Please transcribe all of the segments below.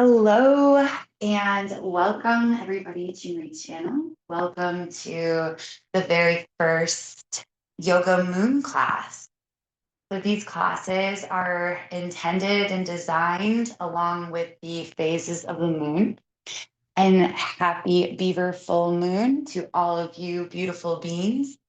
Hello and welcome everybody to my channel. Welcome to the very first yoga moon class. So these classes are intended and designed along with the phases of the moon. And happy Beaver Full Moon to all of you beautiful beings.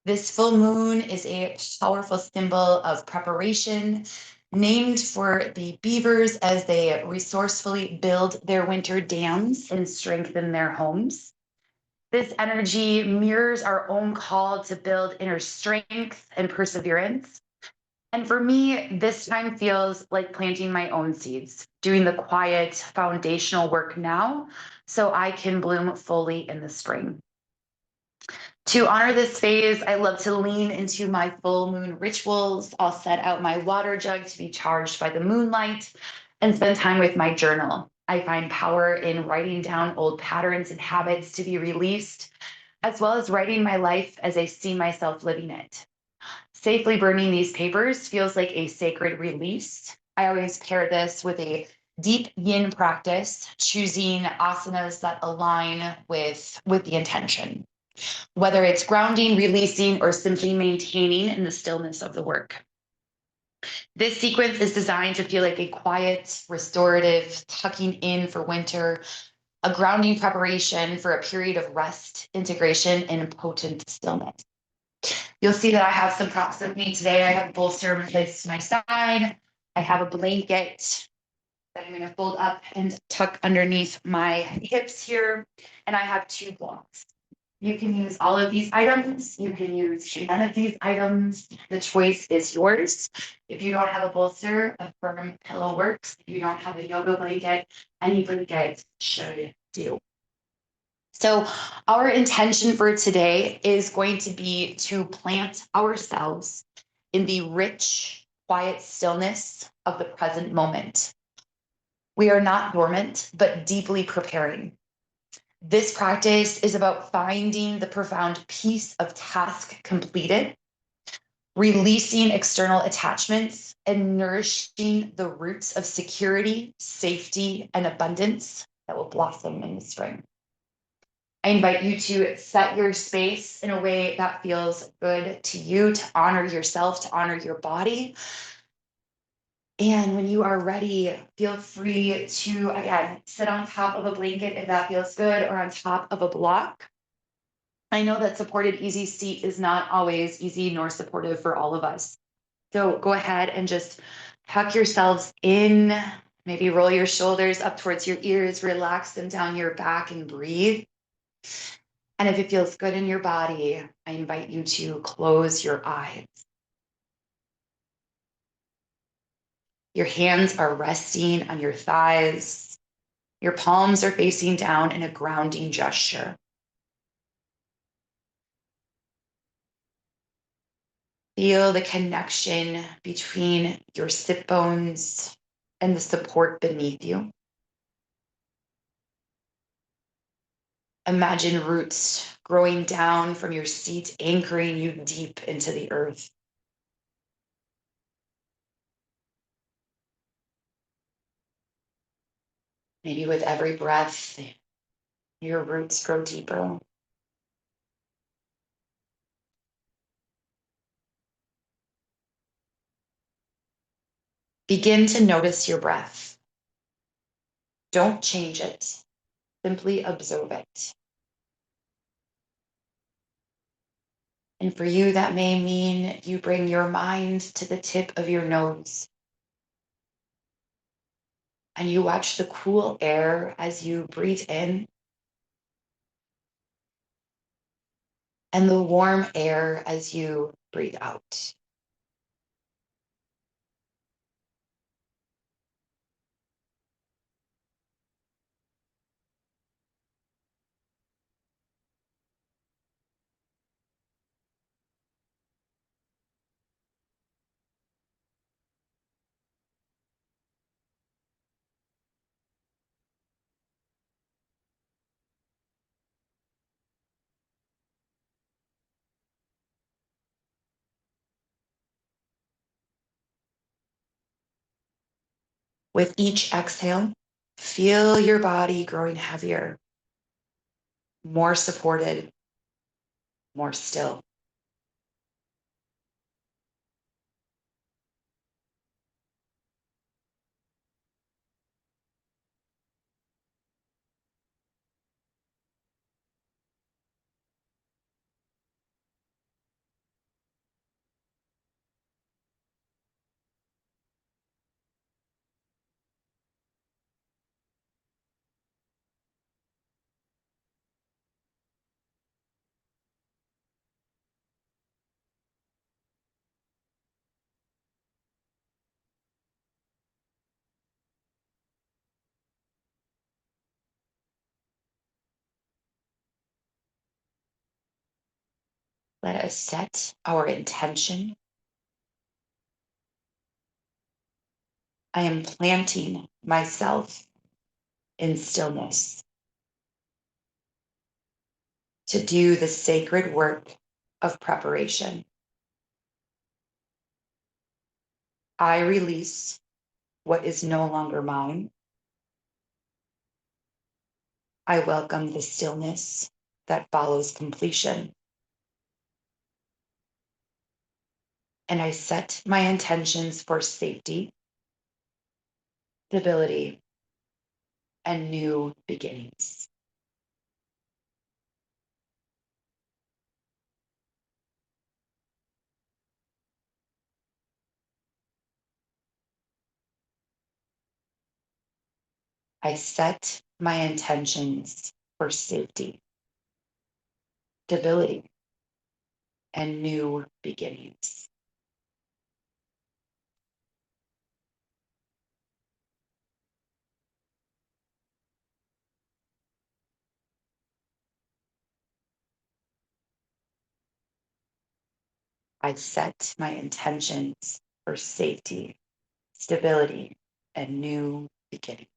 This full moon is a powerful symbol of preparation, named for the beavers as they resourcefully build their winter dams and strengthen their homes. This energy mirrors our own call to build inner strength and perseverance. And for me, this time feels like planting my own seeds, doing the quiet foundational work now so I can bloom fully in the spring. To honor this phase, I love to lean into my full moon rituals. I'll set out my water jug to be charged by the moonlight and spend time with my journal. I find power in writing down old patterns and habits to be released, as well as writing my life as I see myself living it. Safely burning these papers feels like a sacred release. I always pair this with a deep yin practice, choosing asanas that align with the intention, whether it's grounding, releasing, or simply maintaining in the stillness of the work. This sequence is designed to feel like a quiet, restorative, tucking in for winter, a grounding preparation for a period of rest, integration, and potent stillness. You'll see that I have some props with me today. I have a bolster placed to my side. I have a blanket that I'm going to fold up and tuck underneath my hips here. And I have two blocks. You can use all of these items. You can use none of these items. The choice is yours. If you don't have a bolster, a firm pillow works. If you don't have a yoga blanket, any blanket should do. So our intention for today is going to be to plant ourselves in the rich, quiet stillness of the present moment. We are not dormant, but deeply preparing. This practice is about finding the profound peace of task completed, releasing external attachments, and nourishing the roots of security, safety, and abundance that will blossom in the spring. I invite you to set your space in a way that feels good to you, to honor yourself, to honor your body. And when you are ready, feel free to, again, sit on top of a blanket if that feels good, or on top of a block. I know that supported easy seat is not always easy nor supportive for all of us. So go ahead and just tuck yourselves in, maybe roll your shoulders up towards your ears, relax them down your back and breathe. And if it feels good in your body, I invite you to close your eyes. Your hands are resting on your thighs. Your palms are facing down in a grounding gesture. Feel the connection between your sit bones and the support beneath you. Imagine roots growing down from your seat, anchoring you deep into the earth. Maybe with every breath, your roots grow deeper. Begin to notice your breath. Don't change it. Simply observe it. And for you, that may mean you bring your mind to the tip of your nose and you watch the cool air as you breathe in and the warm air as you breathe out. With each exhale, Feel your body growing heavier, more supported, more still. Let us set our intention. I am planting myself in stillness to do the sacred work of preparation. I release what is no longer mine. I welcome the stillness that follows completion. And I set my intentions for safety, stability, and new beginnings. I set my intentions for safety, stability, and new beginnings. I set my intentions for safety, stability, and new beginnings.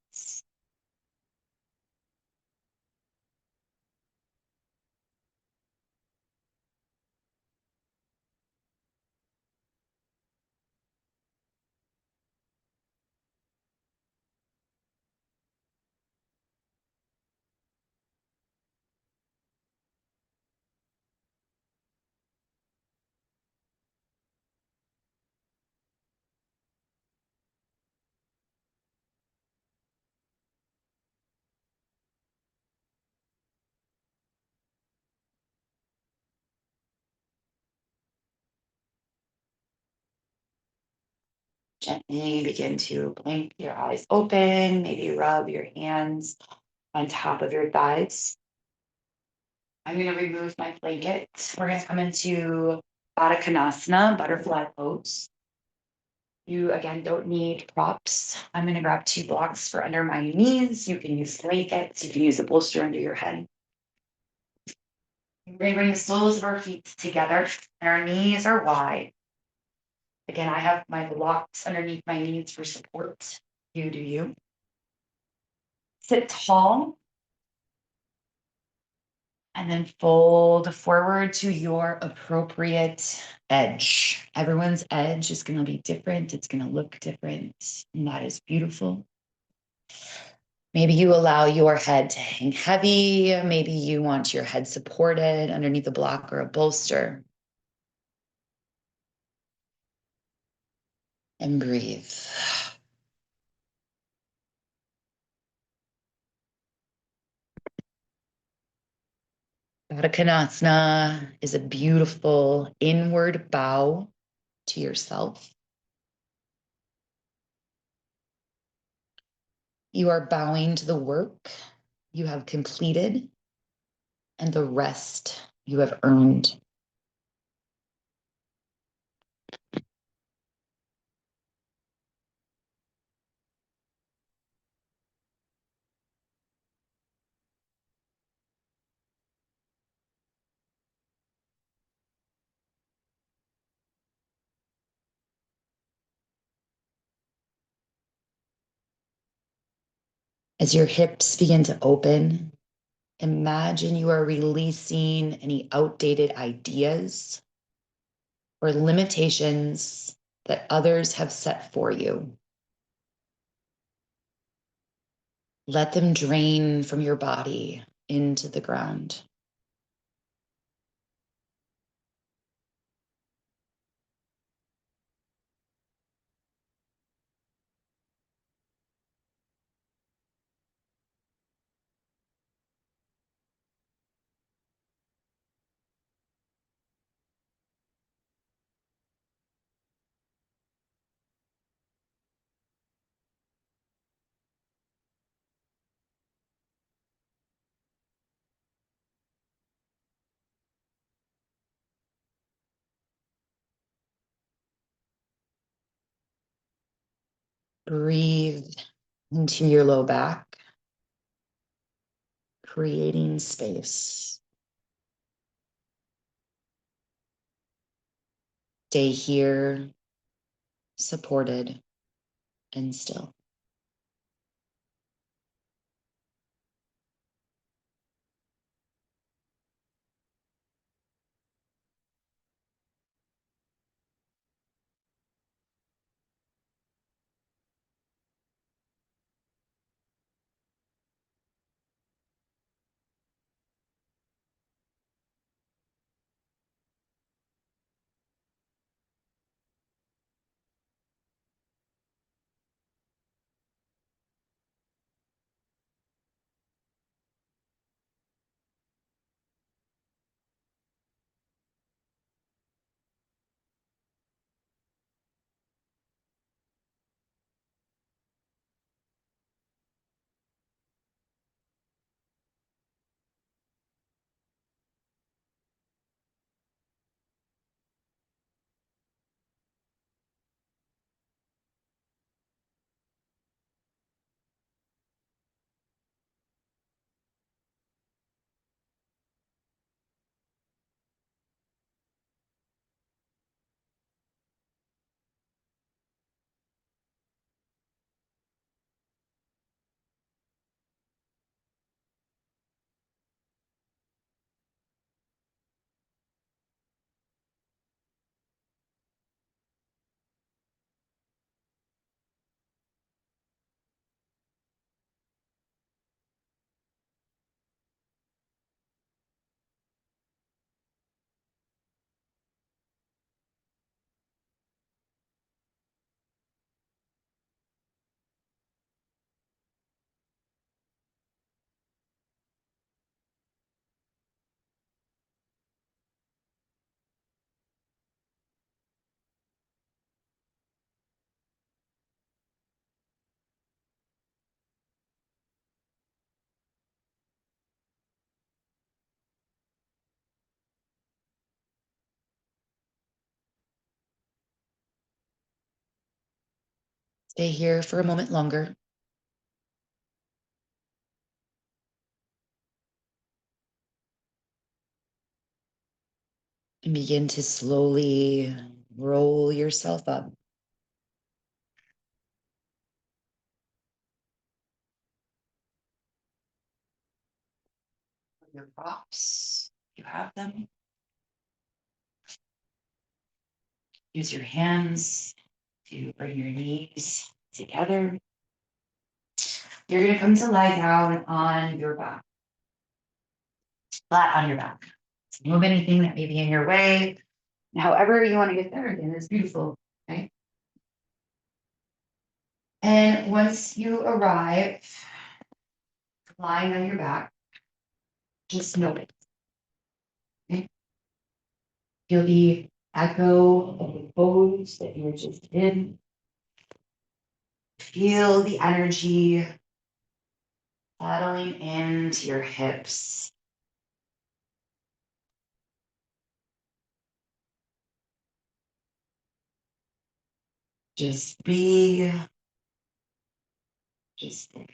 Gently begin to blink your eyes open, maybe rub your hands on top of your thighs. I'm going to remove my blanket. We're going to come into Baddha Konasana, butterfly pose. You again don't need props. I'm going to grab 2 blocks for under my knees. You can use blankets. You can use a bolster under your head. We're going to bring the soles of our feet together, and our knees are wide. Again, I have my blocks underneath my knees for support. You do you. Sit tall. And then fold forward to your appropriate edge. Everyone's edge is going to be different. It's going to look different. And that is beautiful. Maybe you allow your head to hang heavy. Maybe you want your head supported underneath a block or a bolster. And breathe. Baddha Konasana is a beautiful inward bow to yourself. You are bowing to the work you have completed and the rest you have earned. As your hips begin to open, imagine you are releasing any outdated ideas or limitations that others have set for you. Let them drain from your body into the ground. Breathe into your low back, creating space. Stay here, supported and still. Stay here for a moment longer. And begin to slowly roll yourself up. Your props, you have them. Use your hands to bring your knees together. You're going to come to lie down on your back, flat on your back. Move anything that may be in your way. However you want to get there again is beautiful. Okay. And once you arrive lying on your back, just know it. Okay? Feel the echo of the pose that you were just in. Feel the energy settling into your hips. Just be, just be.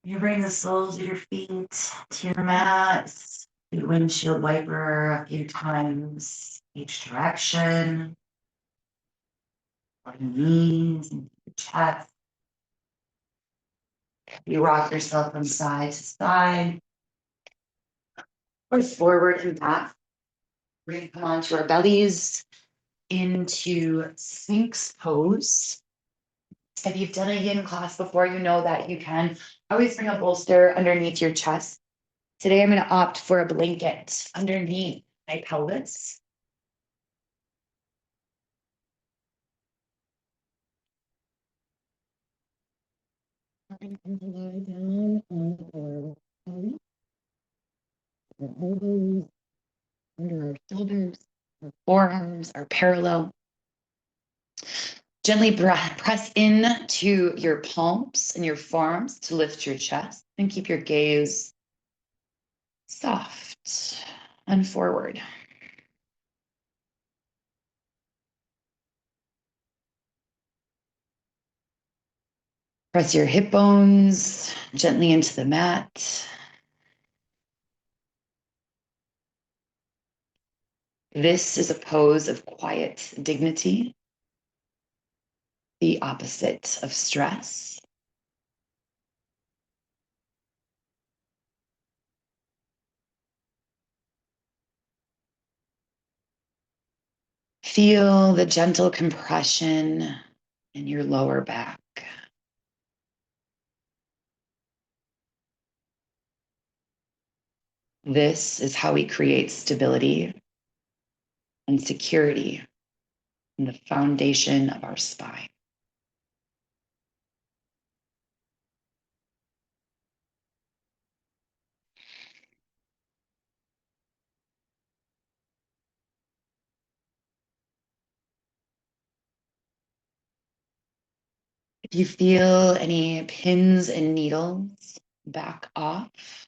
You bring the soles of your feet to your mat. Do windshield wiper a few times each direction. On your knees and your chest. You rock yourself from side to side or forward and back. We're going to come onto our bellies into Sphinx pose. If you've done a yin class before, you know that you can always bring a bolster underneath your chest. Today, I'm going to opt for a blanket underneath my pelvis. Lie down on our belly, our elbows under our shoulders, our forearms are parallel. Gently press in to your palms and your forearms to lift your chest and keep your gaze soft and forward. Press your hip bones gently into the mat. This is a pose of quiet dignity, the opposite of stress. Feel the gentle compression in your lower back. This is how we create stability and security in the foundation of our spine. If you feel any pins and needles, back off.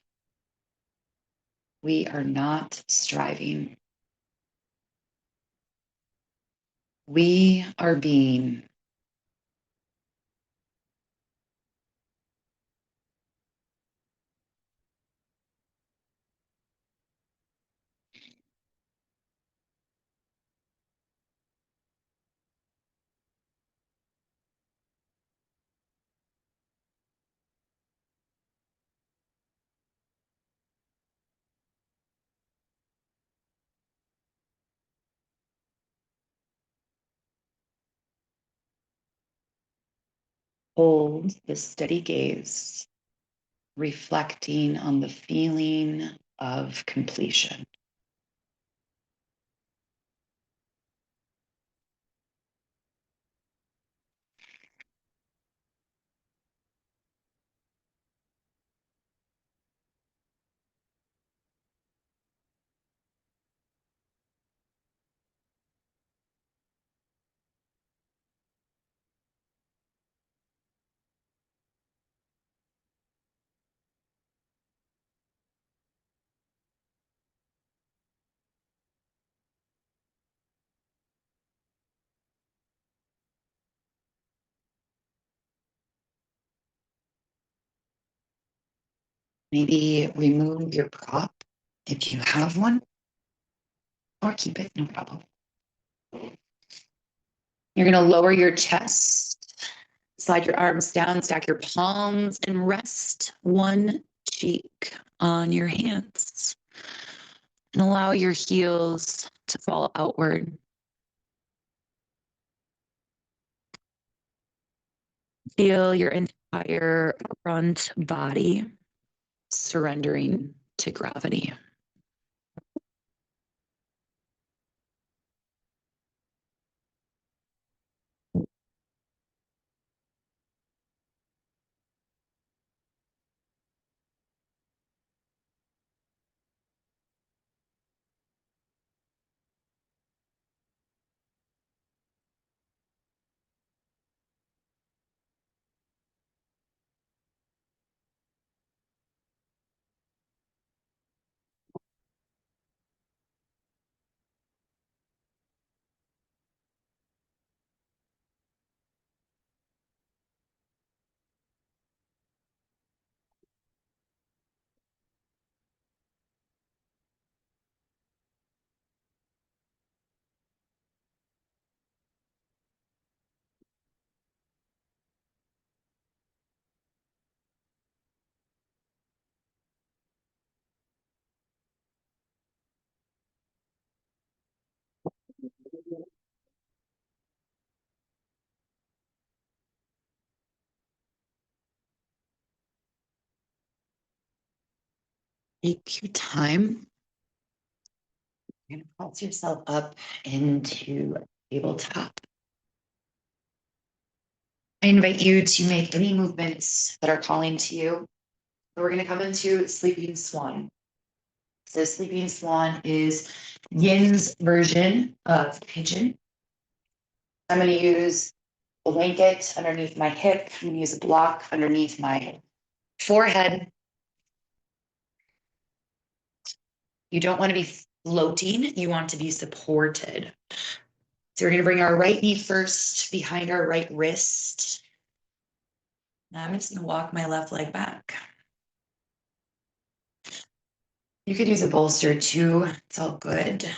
We are not striving. We are being. Hold the steady gaze, reflecting on the feeling of completion. Maybe remove your prop if you have one, or keep it, no problem. You're going to lower your chest, slide your arms down, stack your palms, and rest one cheek on your hands. And allow your heels to fall outward. Feel your entire front body surrendering to gravity. Take your time. You're going to press yourself up into tabletop. I invite you to make any movements that are calling to you. We're going to come into sleeping swan. So sleeping swan is Yin's version of pigeon. I'm going to use a blanket underneath my hip. I'm going to use a block underneath my forehead. You don't want to be floating. You want to be supported. So we're going to bring our right knee first behind our right wrist. Now I'm just going to walk my left leg back. You could use a bolster too. It's all good.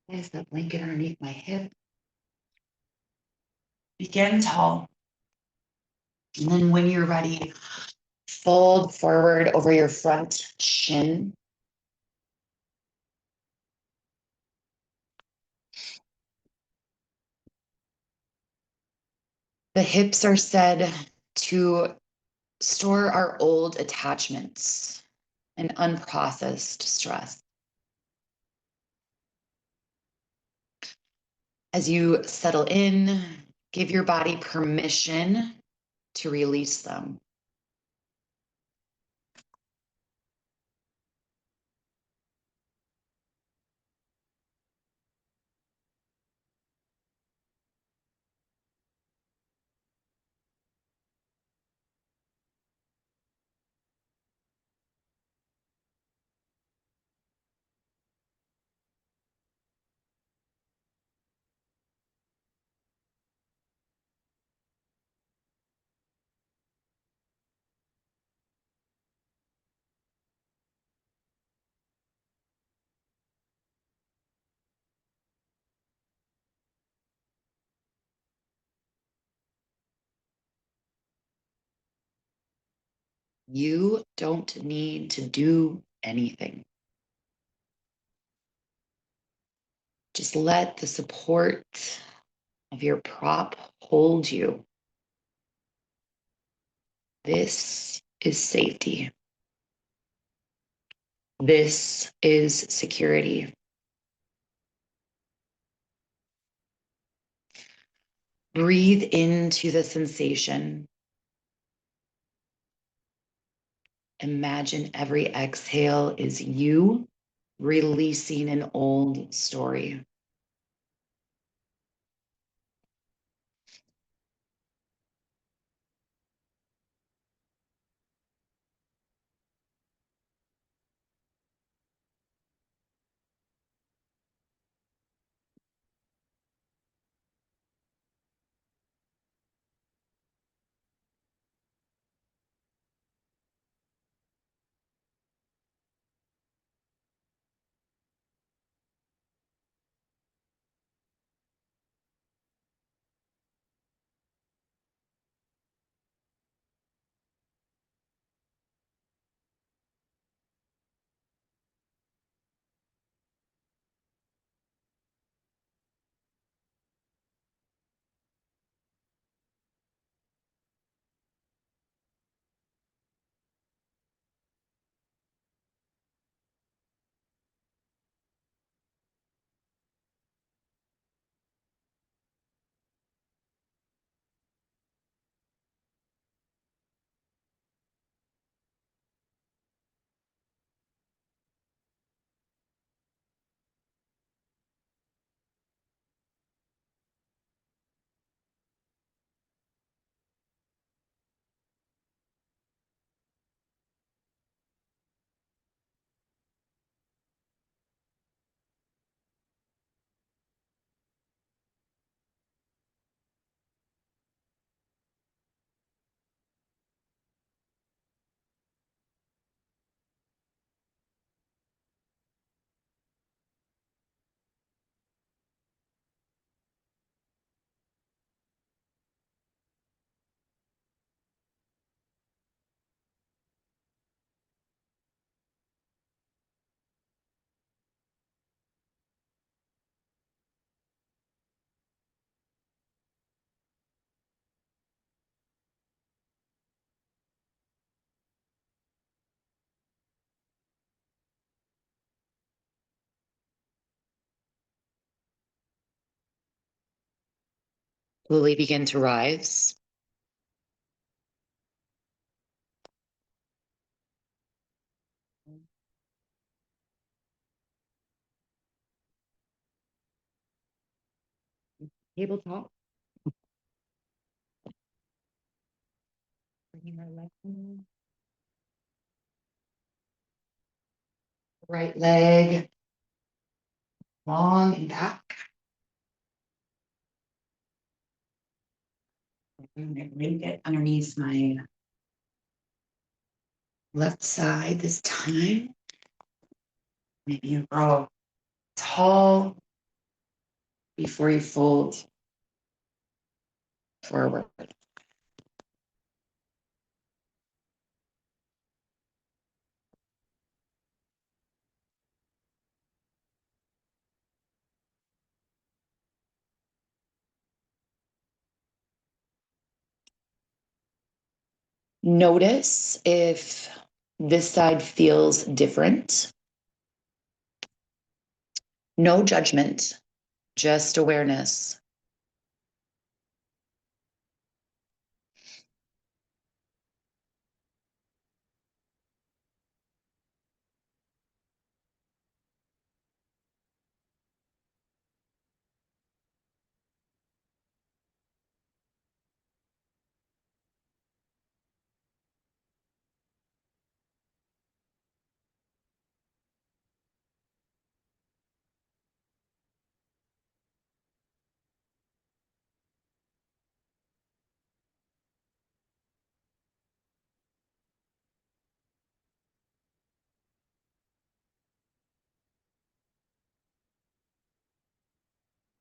There's that blanket underneath my hip. Begin tall. And then when you're ready, fold forward over your front shin. The hips are said to store our old attachments and unprocessed stress. As you settle in, give your body permission to release them. You don't need to do anything. Just let the support of your prop hold you. This is safety. This is security. Breathe into the sensation. Imagine every exhale is you releasing an old story. Slowly begin to rise. Tabletop. Bringing our left knee, right leg long and back. I'm going to bring it underneath my left side this time. Maybe you grow tall before you fold forward. Notice if this side feels different. No judgment, just awareness.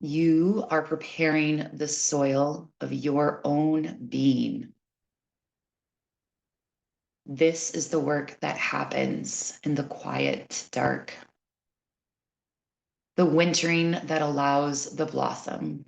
You are preparing the soil of your own being. This is the work that happens in the quiet, dark. The wintering that allows the blossom.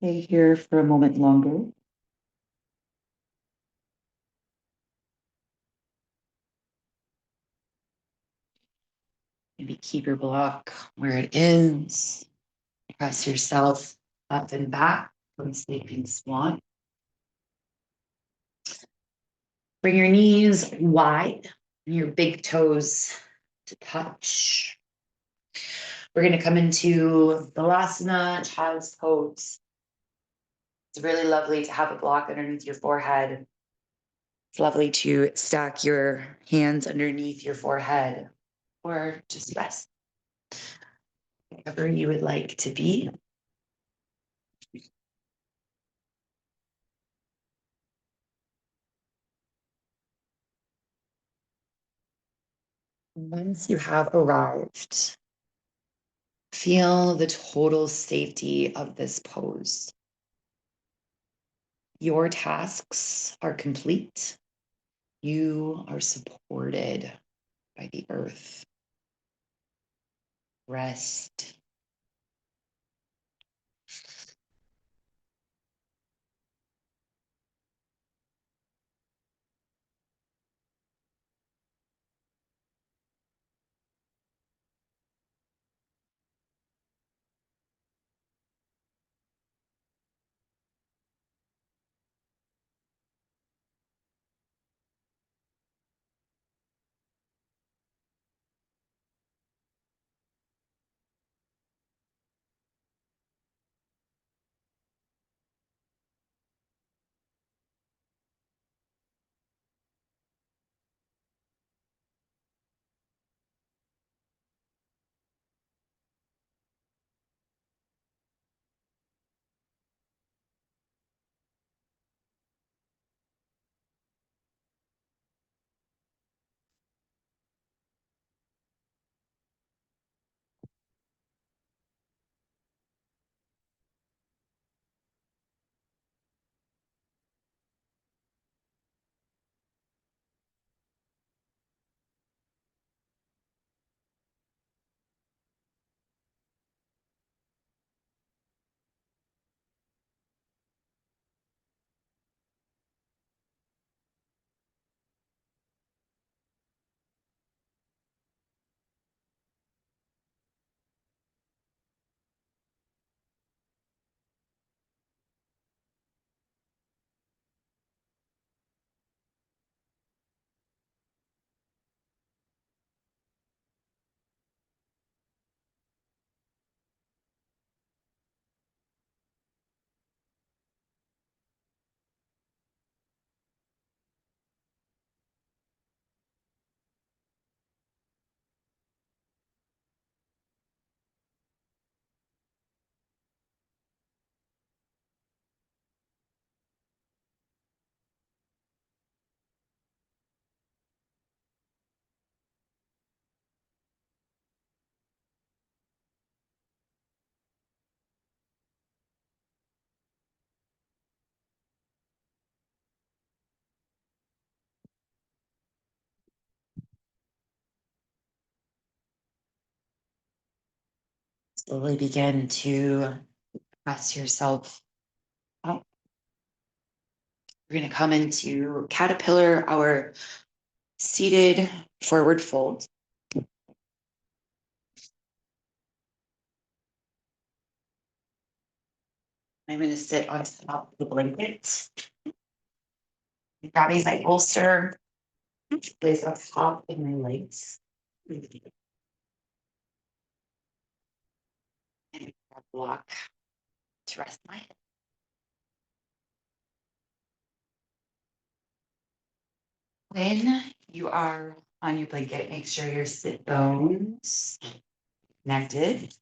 Stay here for a moment longer. Maybe keep your block where it is. Press yourself up and back from sleeping swan. Bring your knees wide and your big toes to touch. We're going to come into the asana, child's pose. It's really lovely to have a block underneath your forehead. It's lovely to stack your hands underneath your forehead or just rest, wherever you would like to be. Once you have arrived, feel the total safety of this pose. Your tasks are complete. You are supported by the earth. Rest. Slowly begin to press yourself up. We're going to come into caterpillar, our seated forward fold. I'm going to sit on top of the blanket. Grabbing my bolster, place on top of my legs. And a block to rest my head. When you are on your blanket, make sure your sit bones connected.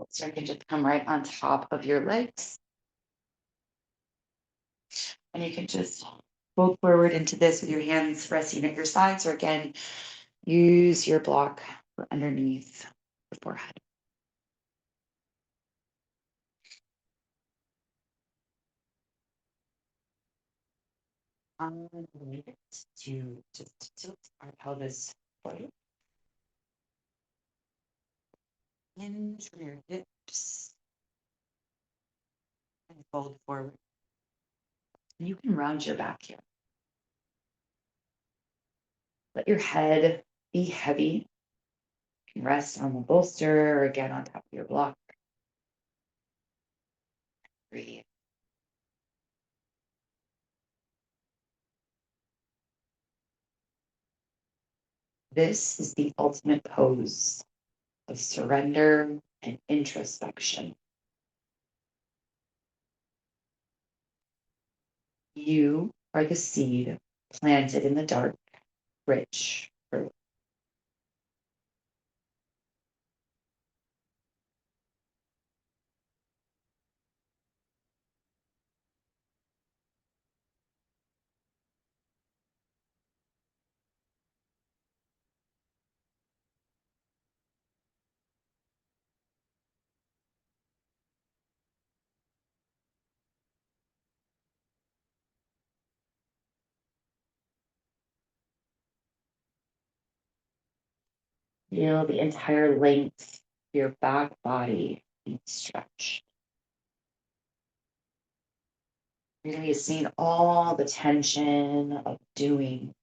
So you can just come right on top of your legs. And you can just fold forward into this with your hands resting at your sides, or again, use your block for underneath the forehead. Leave it to just tilt our pelvis forward. Hinge from your hip hips and fold forward. And you can round your back here. Let your head be heavy. You can rest on the bolster or again on top of your block. Breathe. This is the ultimate pose of surrender and introspection. You are the seed planted in the dark, rich earth. Feel the entire length of your back body being stretched. Really seeing all the tension of doing.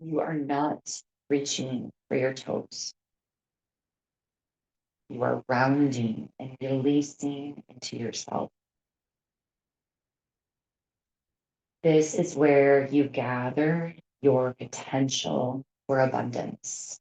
You are not reaching for your toes. You are rounding and releasing into yourself. This is where you gather your potential for abundance.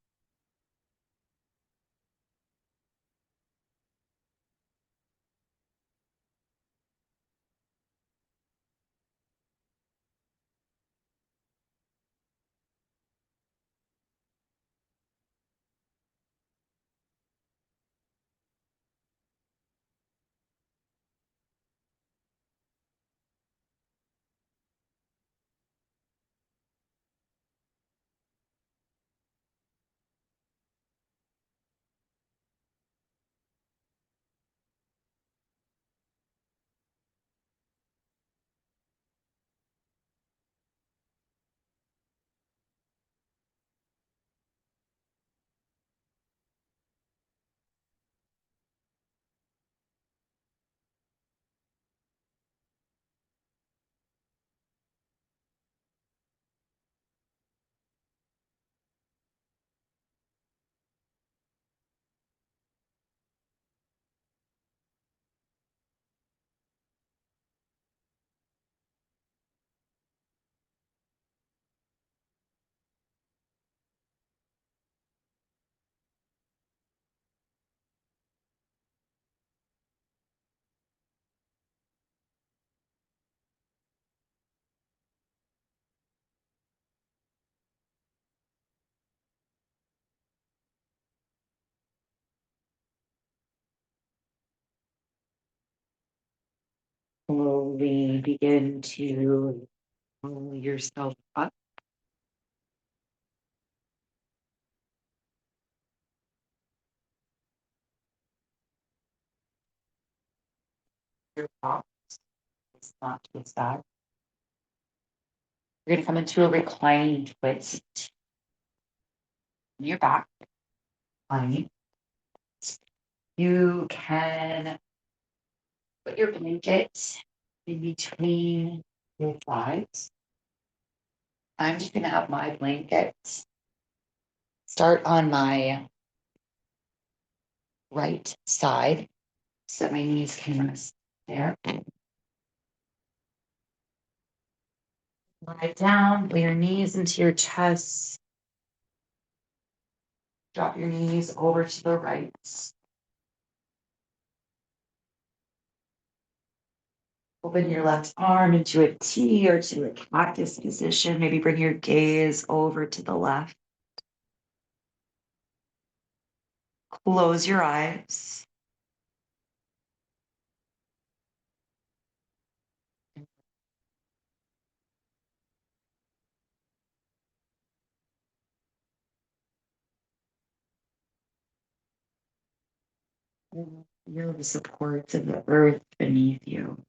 Slowly begin to pull yourself up. Your box is not twist that. You're going to come into a reclining twist on your back. Fine. You can put your blanket in between your thighs. I'm just going to have my blanket start on my right side so that my knees can rest there. Lie down, lay your knees into your chest. Drop your knees over to the right. Open your left arm into a T or to a cactus position. Maybe bring your gaze over to the left. Close your eyes. And feel the supports of the earth beneath you.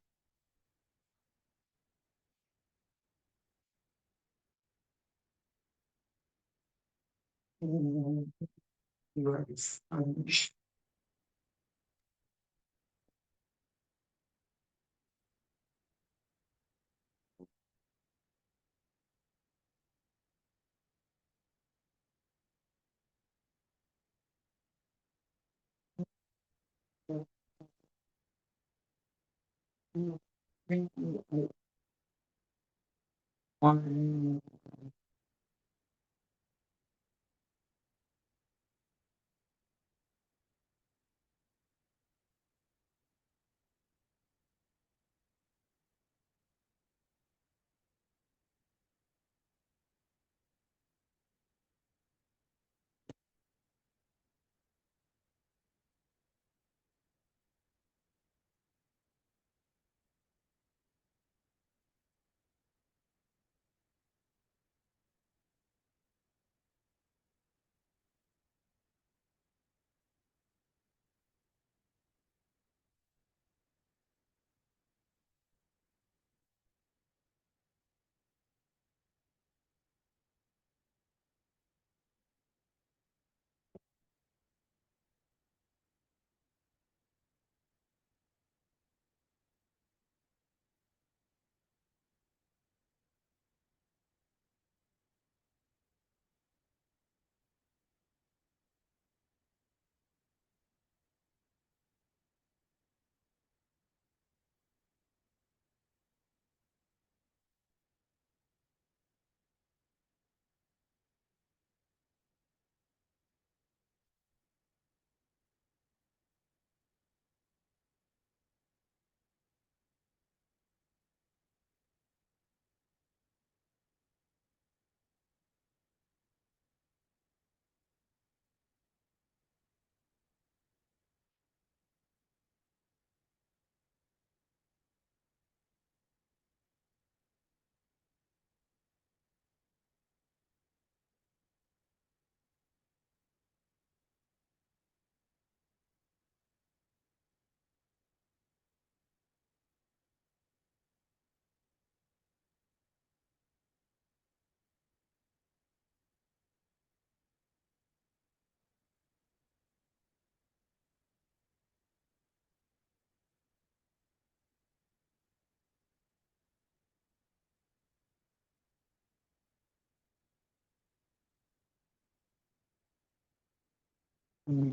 You are the sponge. One.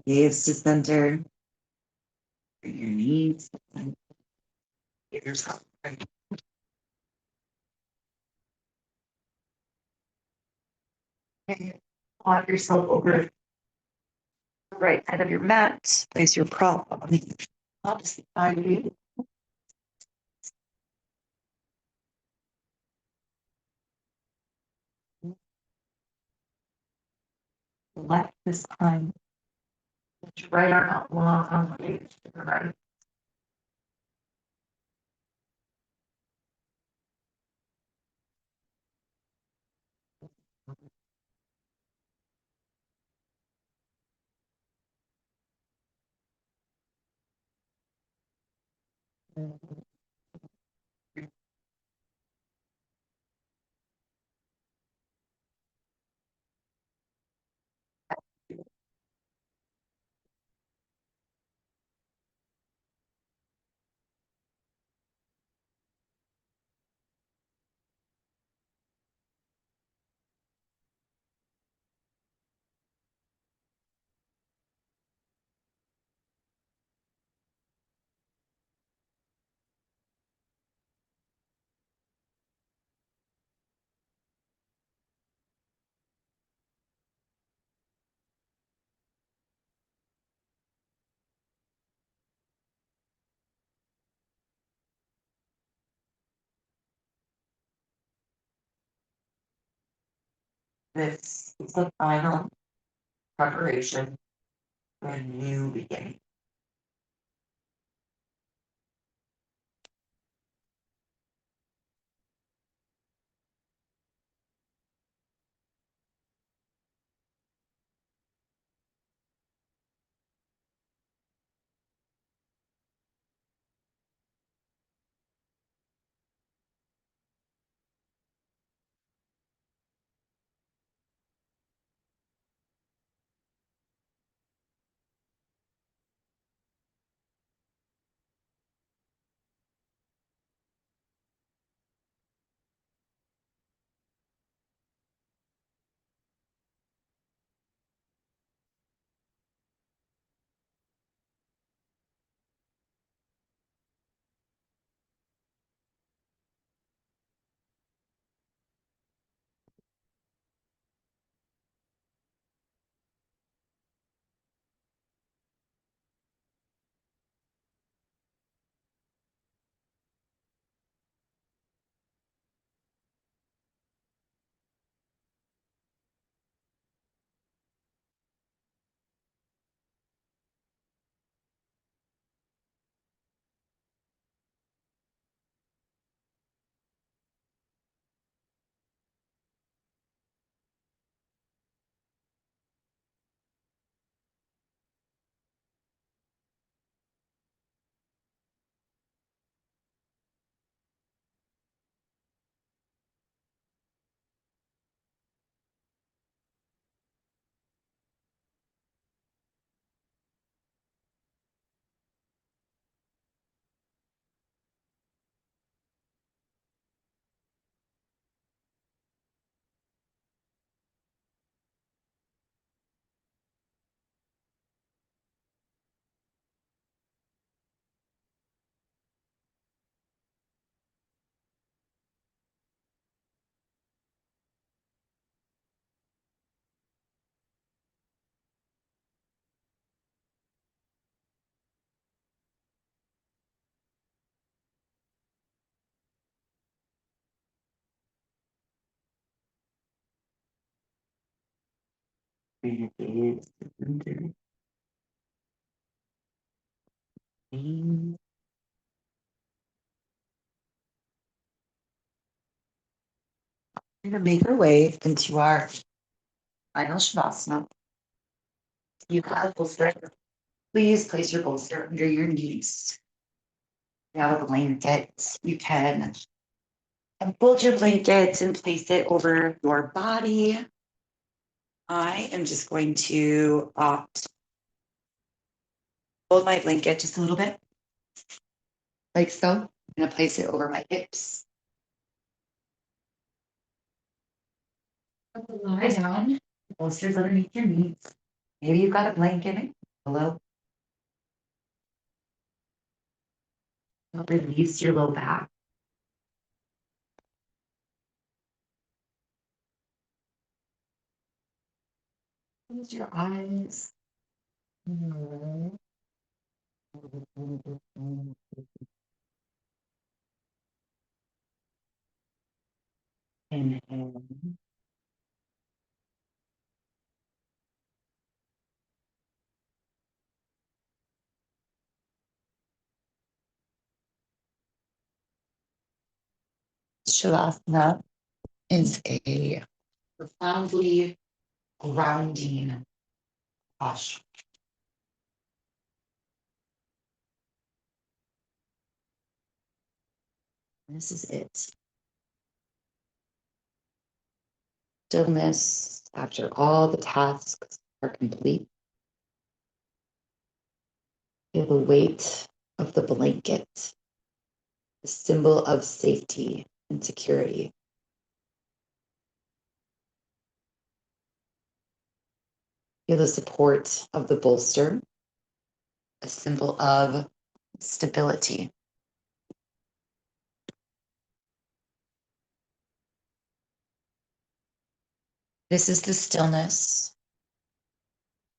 Gaze to center. Bring your knees. Get yourself right. Plot yourself over the right side of your mat. Place your prop on the opposite side of you. Left this time. Put your right arm out long on the edge to the right. This is the final preparation for a new beginning. Breathe under. We're going to make our way into our final Shavasana. You have a bolster. Please place your bolster under your knees. You have a blanket. You can unfold your blanket and place it over your body. I am just going to fold my blanket just a little bit, like so. I'm going to place it over my hips. Lie down, bolsters underneath your knees. Maybe you've got a blanket, a pillow. Release your low back. Close your eyes. Inhale. Shavasana is a profoundly grounding posture. This is it. Stillness after all the tasks are complete. Feel the weight of the blanket, the symbol of safety and security. Feel the support of the bolster, a symbol of stability. This is the stillness,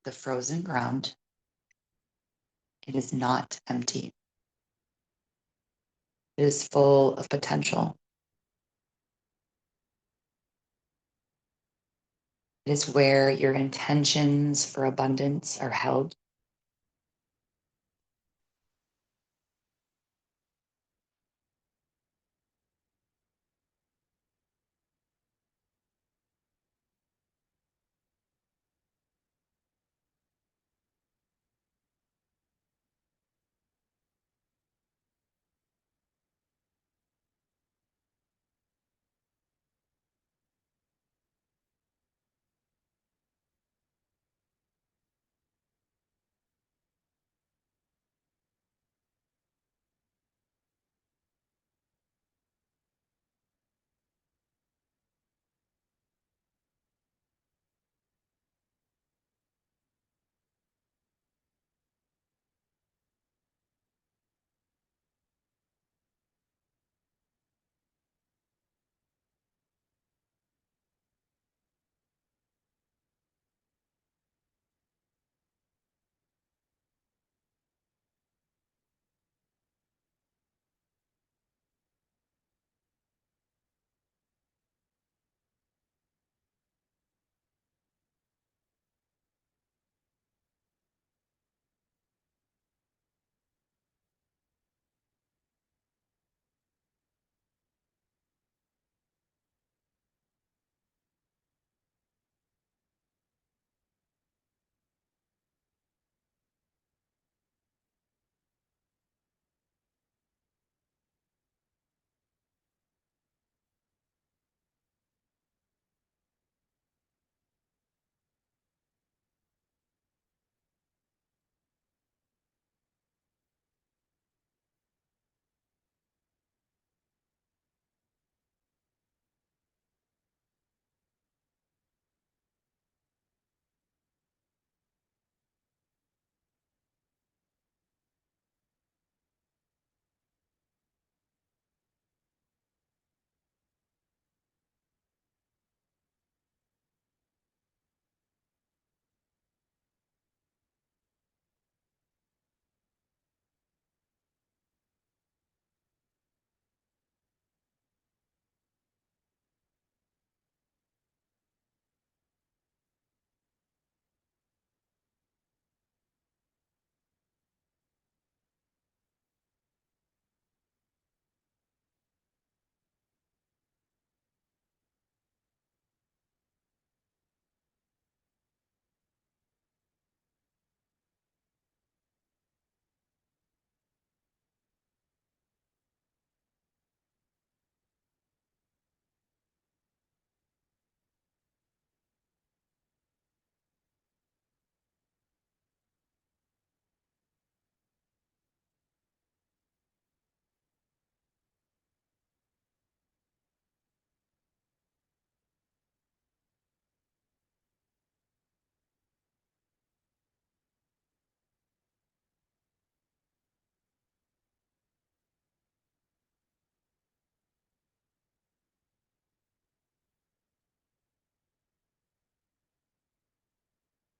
the frozen ground. It is not empty. It is full of potential. It is where your intentions for abundance are held.